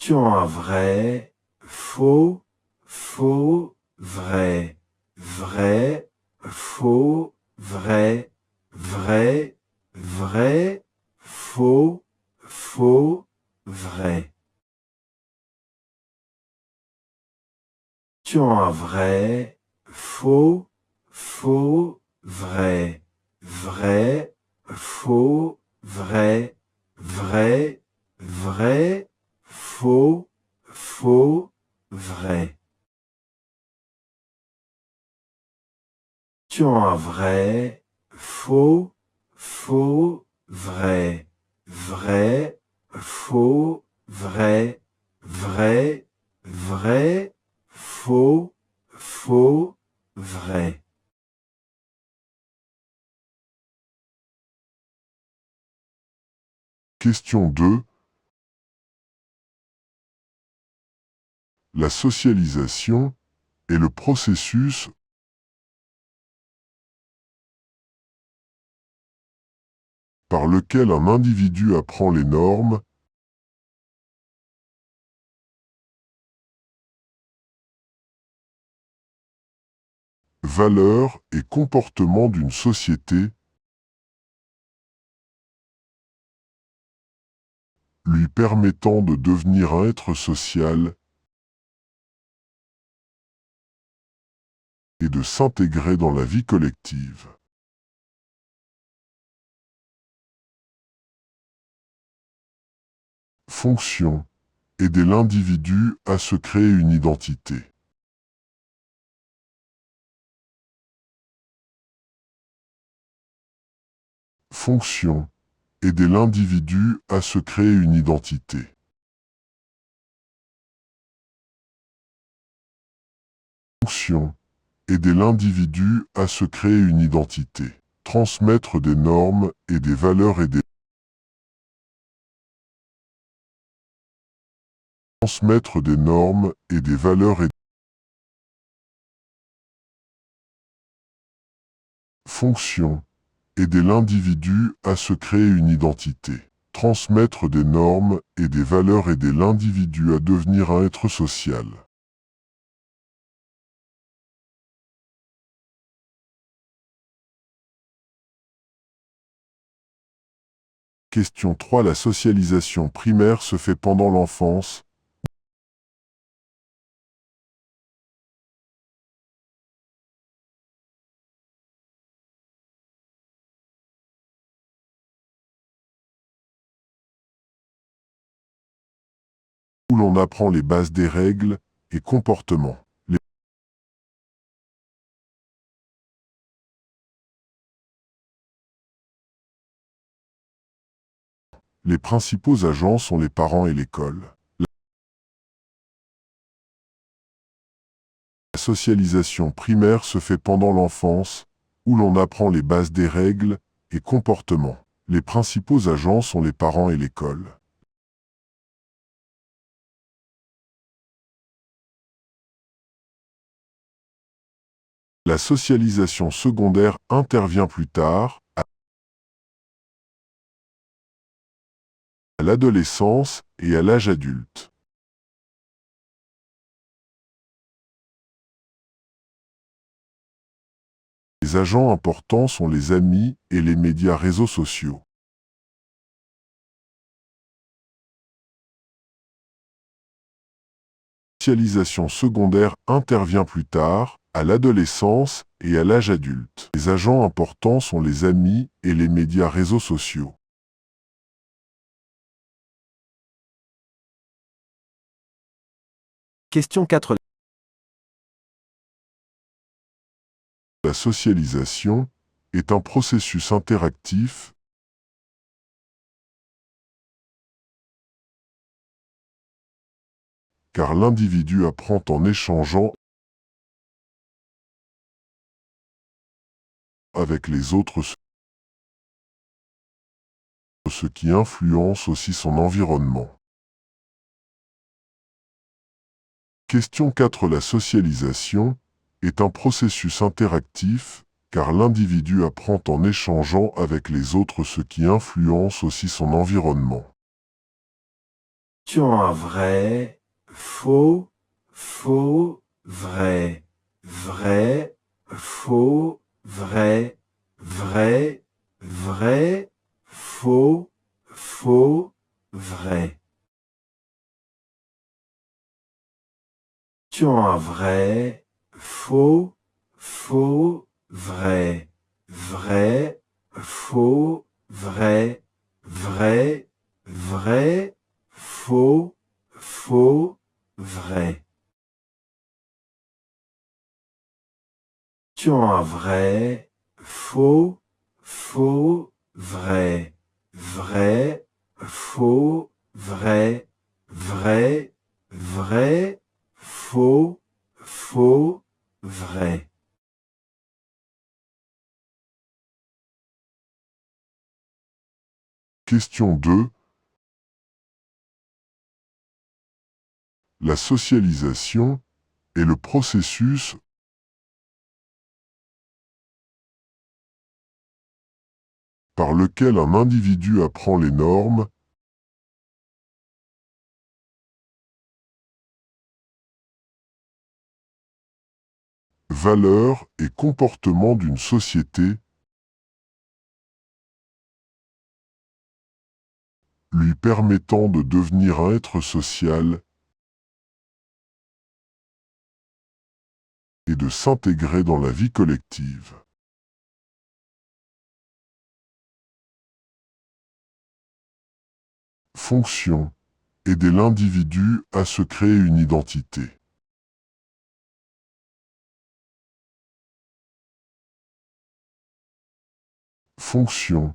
Vrai, faux, faux, vrai, vrai, faux, vrai, vrai, vrai, faux, faux, vrai. Vrai, faux, faux, vrai, vrai, faux, vrai, vrai, vrai, faux, faux, vrai. Vrai, faux, faux, vrai, vrai, faux, vrai, vrai, vrai, faux, faux, vrai. Question 2. La socialisation est le processus par lequel un individu apprend les normes, valeurs et comportements d'une société, lui permettant de devenir un être social et de s'intégrer dans la vie collective. Fonction: aider l'individu à se créer une identité. Fonction: aider l'individu à se créer une identité. Fonction: aider l'individu à se créer une identité. Transmettre des normes et des valeurs et des Transmettre des normes et des valeurs et Fonction: aider l'individu à se créer une identité. Transmettre des normes et des valeurs aider l'individu à devenir un être social. Question 3. La socialisation primaire se fait pendant l'enfance. Où l'on apprend les bases des règles et comportements. Les principaux agents sont les parents et l'école. La socialisation primaire se fait pendant l'enfance, où l'on apprend les bases des règles et comportements. Les principaux agents sont les parents et l'école. La socialisation secondaire intervient plus tard, à l'adolescence et à l'âge adulte. Les agents importants sont les amis et les médias réseaux sociaux. La socialisation secondaire intervient plus tard, à l'adolescence et à l'âge adulte. Les agents importants sont les amis et les médias réseaux sociaux. Question 4. La socialisation est un processus interactif car l'individu apprend en échangeant avec les autres, ce qui influence aussi son environnement. Question 4. La socialisation est un processus interactif car l'individu apprend en échangeant avec les autres, ce qui influence aussi son environnement. vrai, faux, faux, vrai, vrai, faux, vrai, vrai, vrai, faux, faux, vrai. Vrai, faux, faux, vrai, vrai, faux, vrai, vrai, vrai, faux, faux, vrai. Vrai, faux, faux, vrai, vrai, faux, vrai, vrai, vrai, faux, faux, vrai. Question 2. La socialisation est le processus par lequel un individu apprend les normes, valeurs et comportements d'une société, lui permettant de devenir un être social et de s'intégrer dans la vie collective. Fonction: aider l'individu à se créer une identité. Fonction: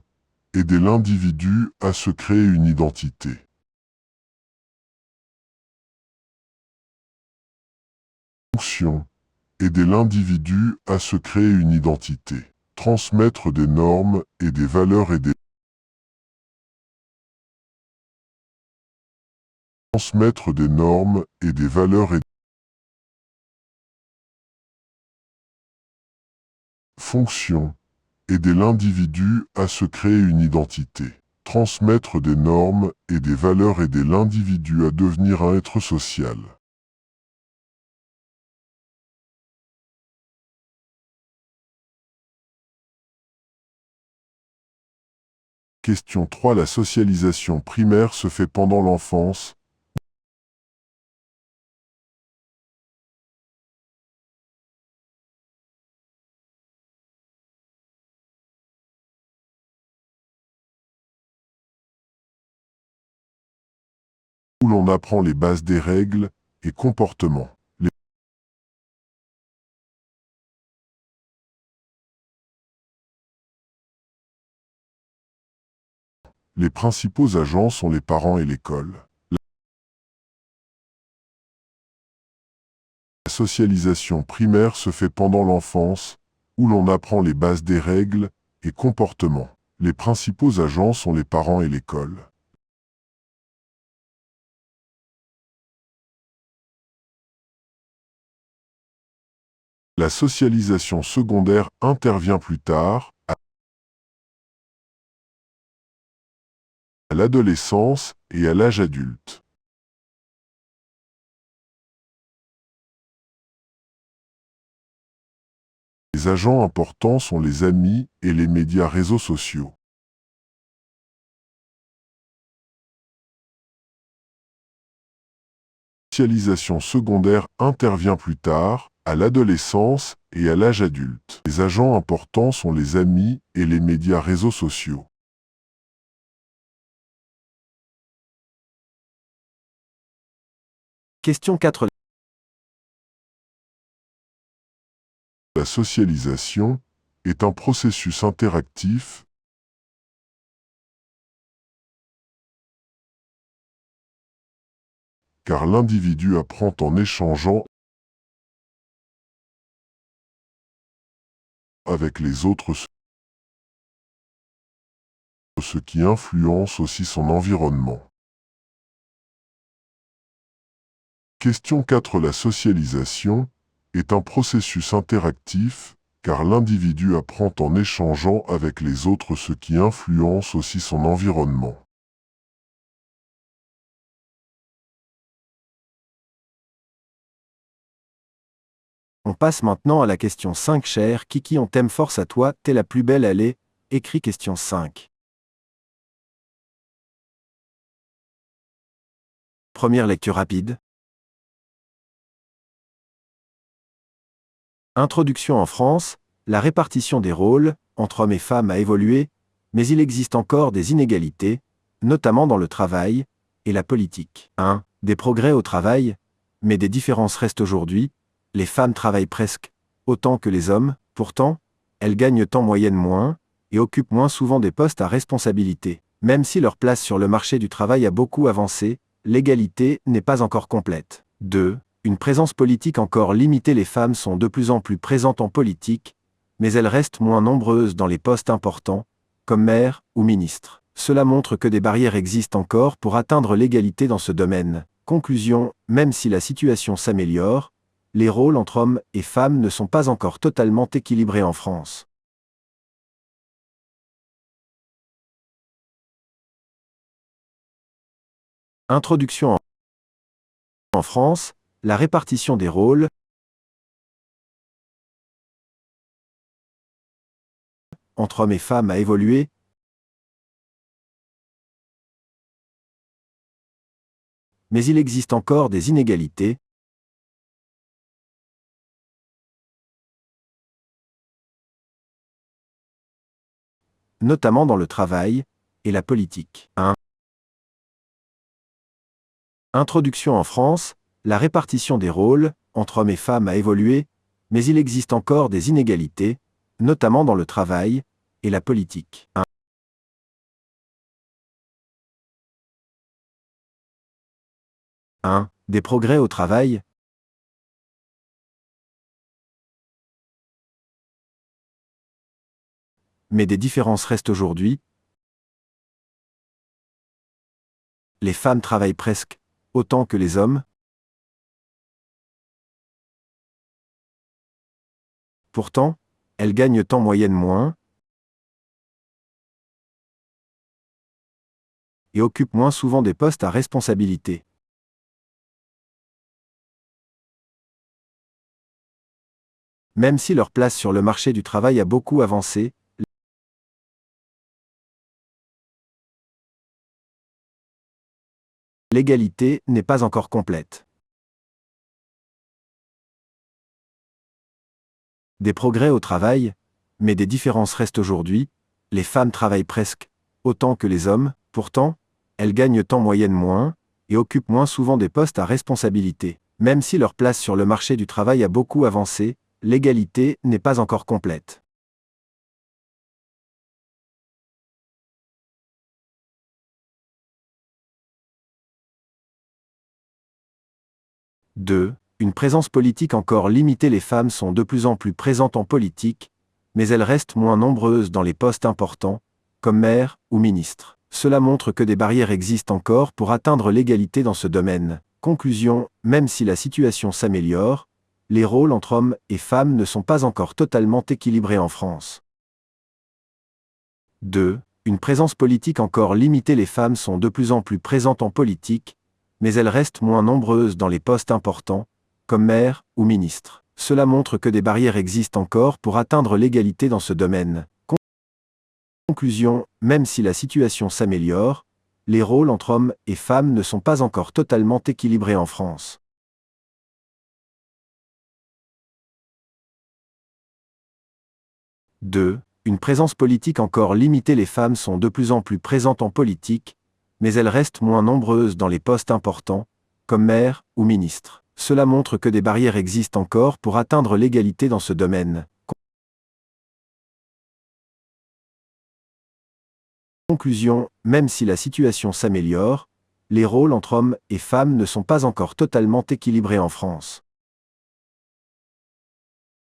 aider l'individu à se créer une identité. Fonction: aider l'individu à se créer une identité. Transmettre des normes et des valeurs et des Transmettre des normes et des valeurs et Fonction: aider l'individu à se créer une identité. Transmettre des normes et des valeurs aider l'individu à devenir un être social. Question 3. La socialisation primaire se fait pendant l'enfance, où l'on apprend les bases des règles et comportements. Les principaux agents sont les parents et l'école. La socialisation primaire se fait pendant l'enfance, où l'on apprend les bases des règles et comportements. Les principaux agents sont les parents et l'école. La socialisation secondaire intervient plus tard, à l'adolescence et à l'âge adulte. Les agents importants sont les amis et les médias réseaux sociaux. La socialisation secondaire intervient plus tard, à l'adolescence et à l'âge adulte. Les agents importants sont les amis et les médias réseaux sociaux. Question 4. La socialisation est un processus interactif car l'individu apprend en échangeant avec les autres, ce qui influence aussi son environnement. Question 4. La socialisation est un processus interactif car l'individu apprend en échangeant avec les autres, ce qui influence aussi son environnement. On passe maintenant à la question 5. Cher Kiki, on t'aime force à toi, t'es la plus belle, allez. Écris question 5. Première lecture rapide. Introduction. En France, la répartition des rôles, entre hommes et femmes, a évolué, mais il existe encore des inégalités, notamment dans le travail et la politique. 1. Des progrès au travail, mais des différences restent aujourd'hui. Les femmes travaillent presque autant que les hommes, pourtant, elles gagnent en moyenne moins et occupent moins souvent des postes à responsabilité. Même si leur place sur le marché du travail a beaucoup avancé, l'égalité n'est pas encore complète. 2. Une présence politique encore limitée. Les femmes sont de plus en plus présentes en politique, mais elles restent moins nombreuses dans les postes importants, comme maire ou ministre. Cela montre que des barrières existent encore pour atteindre l'égalité dans ce domaine. Conclusion, même si la situation s'améliore, les rôles entre hommes et femmes ne sont pas encore totalement équilibrés en France. Introduction. En France, la répartition des rôles entre hommes et femmes a évolué, mais il existe encore des inégalités, notamment dans le travail et la politique. 1. Introduction. En France, la répartition des rôles entre hommes et femmes a évolué, mais il existe encore des inégalités, notamment dans le travail et la politique. 1. Des progrès au travail, mais des différences restent aujourd'hui. Les femmes travaillent presque autant que les hommes. Pourtant, elles gagnent en moyenne moins et occupent moins souvent des postes à responsabilité. Même si leur place sur le marché du travail a beaucoup avancé, l'égalité n'est pas encore complète. Des progrès au travail, mais des différences restent aujourd'hui. Les femmes travaillent presque autant que les hommes, pourtant, elles gagnent en moyenne moins et occupent moins souvent des postes à responsabilité. Même si leur place sur le marché du travail a beaucoup avancé, l'égalité n'est pas encore complète. « 2. Une présence politique encore limitée. Les femmes sont de plus en plus présentes en politique, mais elles restent moins nombreuses dans les postes importants, comme maire ou ministre. Cela montre que des barrières existent encore pour atteindre l'égalité dans ce domaine. Conclusion, même si la situation s'améliore, les rôles entre hommes et femmes ne sont pas encore totalement équilibrés en France. 2. Une présence politique encore limitée. Les femmes sont de plus en plus présentes en politique, mais elles restent moins nombreuses dans les postes importants, comme maire ou ministre. Cela montre que des barrières existent encore pour atteindre l'égalité dans ce domaine. Conclusion, même si la situation s'améliore, les rôles entre hommes et femmes ne sont pas encore totalement équilibrés en France. « 2. Une présence politique encore limitée. Les femmes sont de plus en plus présentes en politique, mais elles restent moins nombreuses dans les postes importants, comme maire ou ministre. Cela montre que des barrières existent encore pour atteindre l'égalité dans ce domaine. Conclusion, même si la situation s'améliore, les rôles entre hommes et femmes ne sont pas encore totalement équilibrés en France.